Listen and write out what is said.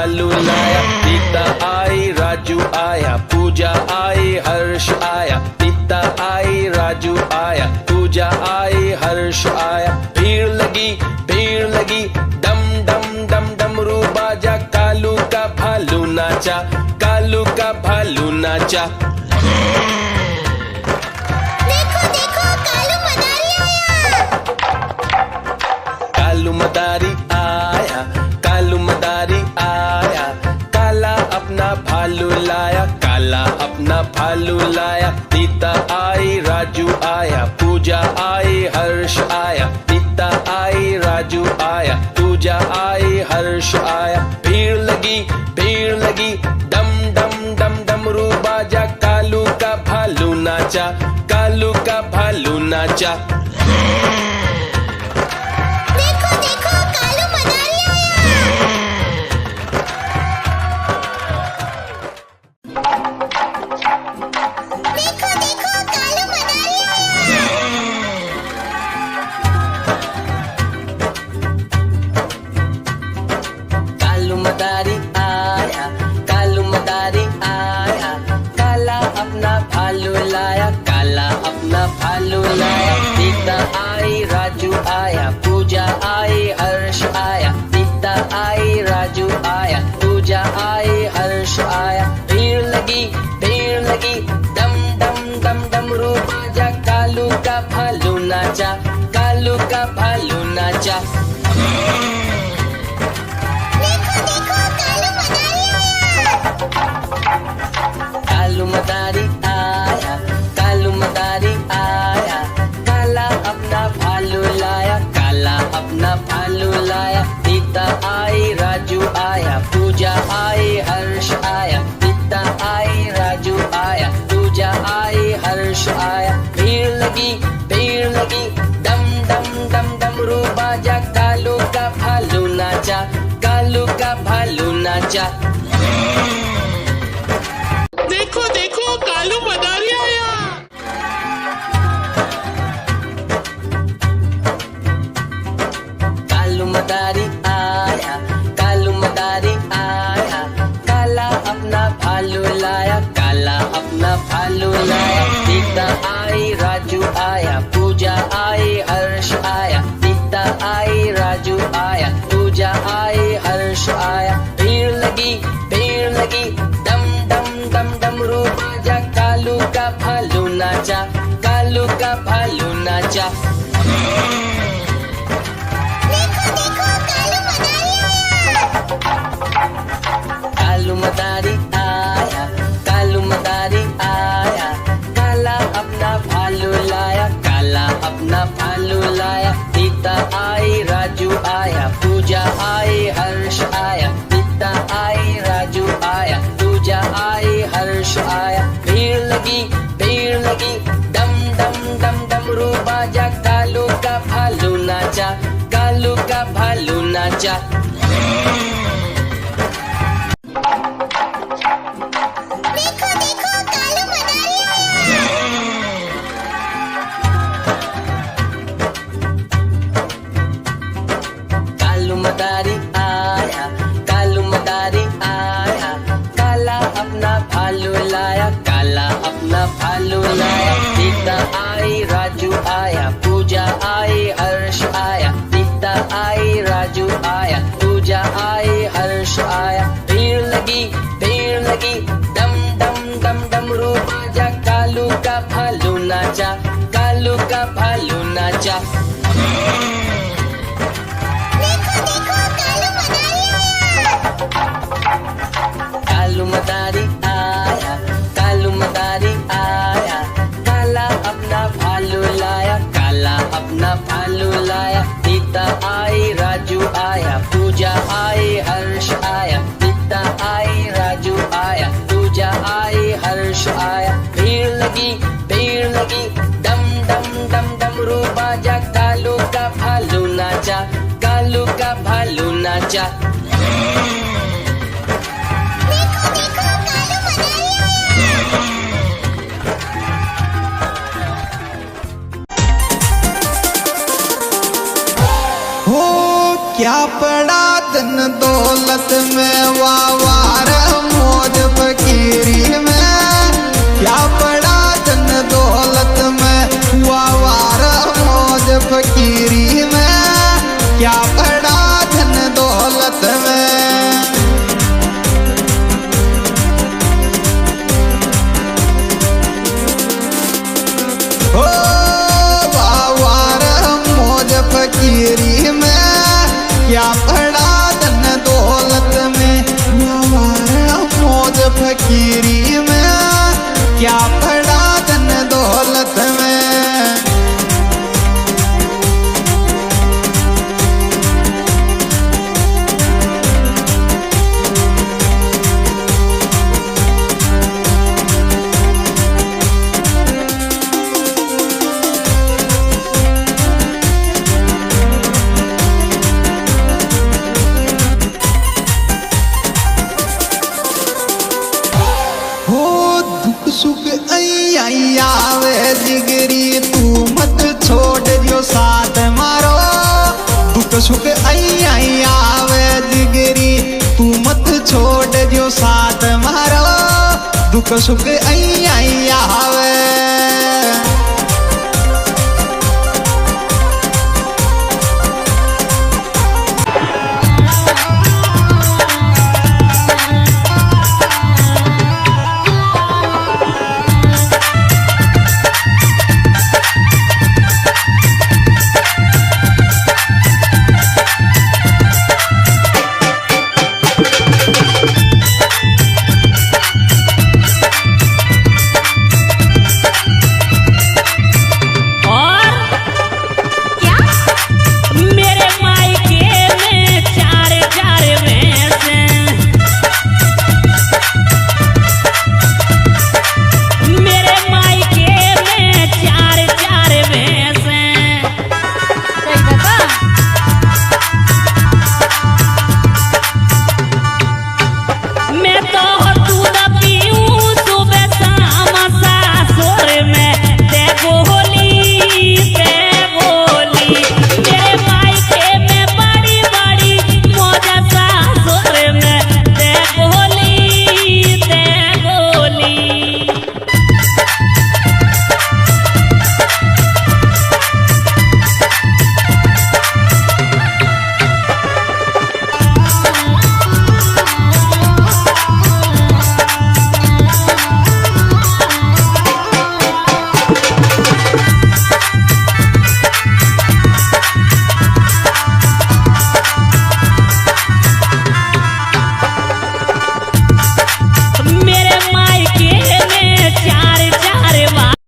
भालू लाया। सीता आई, राजू आया, पूजा आई, हर्ष आया। सीता आई, राजू आया, पूजा आई, हर्ष आया। भीड़ लगी, डम डम डम डमरू बाजा। कालू का भालू नाचा, कालू का भालू नाचा। देखो देखो कालू मदारी आया। कालू मदारी आया, कालू मदारी आया। काला अपना भालू लाया, काला अपना भालू लाया। सीता आई, राजू आया, पूजा आई, हर्ष आया। सीता आई, राजू आया, पूजा आई, हर्ष आया। भीड़ लगी, डम डम डम डमरू बाजा। कालू का भालू नाचा, कालू का भालू नाचा। देखो देखो कालू मदारी आया। देखो देखो कालू मदारी आया। कालू मदारी आया, कालू मदारी आया। काला अपना भालू लाया, काला अपना भालू लाया। सीता आई, राजू आया, पूजा आई, हर्ष आया। सीता आई, राजू आया, पूजा आई, हर्ष आया। भीड़ लगी, डम डम डम डमरू बाजा। कालू का भालू नाचा, कालू का भालू नाचा। देखो देखो कालू मदारी आया। कालू मदारी आया, कालू मदारी आया। काला अपना भालू लाया, काला अपना भालू लाया। सीता आई, राजू आया, पूजा आई, हर्ष आया। सीता आई, राजू आया, पूजा आई, हर्ष आया। भीड़ लगी, डम डम डम डमरू बाजा। कालू का भालू नाचा, कालू का भालू नाचा। देखो देखो कालू मदारी आया। कालू मदारी आया, कालू मदारी आया। काला अपना भालू लाया, काला अपना भालू लाया। सीता आई, राजू आया, पूजा आई, हर्ष आया। सीता आई, राजू आया, पूजा आई, हर्ष आया। भीड़ लगी, डम डम डम डमरू बाजा। कालू का भालू नाचा, कालू का भालू नाचा। देखो देखो कालू मदारी आया। कालू मदारी आया, कालू मदारी आया। काला अपना भालू लाया, काला अपना भालू लाया। सीता आई, राजू आया, पूजा आई, हर्ष आया। सीता आई, राजू आया, पूजा आई, हर्ष आया। भीड़ लगी, डम डम डम डमरू बाजा। कालू का भालू नाचा, कालू का भालू नाचा। देखो देखो कालू मदारी आया। कालू मदारी आया, कालू मदारी आया। काला अपना भालू लाया, काला अपना भालू लाया। सीता आई, राजू आया, पूजा आई, हर्ष आया। सीता आई, राजू आया, पूजा आई, हर्ष आया। भीड़ लगी, डम डम डम डमरू बाजा। कालू का भालू नाचा, कालू का भालू नाचा। देखो देखो कालू मदारी आया। कालू मदारी आया, कालू मदारी आया। काला अपना भालू लाया, काला अपना भालू लाया। सीता आई, राजू आया, पूजा आई, हर्ष आया। सीता आई, राजू आया, पूजा आई, हर्ष आया। भीड़ लगी, डम डम डम डमरू बाजा। कालू का भालू नाचा, कालू का भालू नाचा। देखो देखो कालू मदारी आया। हो क्या पड़ा धन दौलत में वावार मौज फकीरी में, क्या पड़ा धन दौलत में वावार मौज फकीरी में, क्या पड़ा धन दौलत में। ओ वावार मौज फकीरी में, क्या पड़ा धन दौलत में, वावार मौज फकीरी में, क्या पड़ा धन दौलत में। सुख आई आवे जिगरी तू मत छोड़ दियो साथ मारो, दुख सुख आई आवे जिगरी तू मत छोड़ दियो साथ मारो, दुख सुख आई आवे।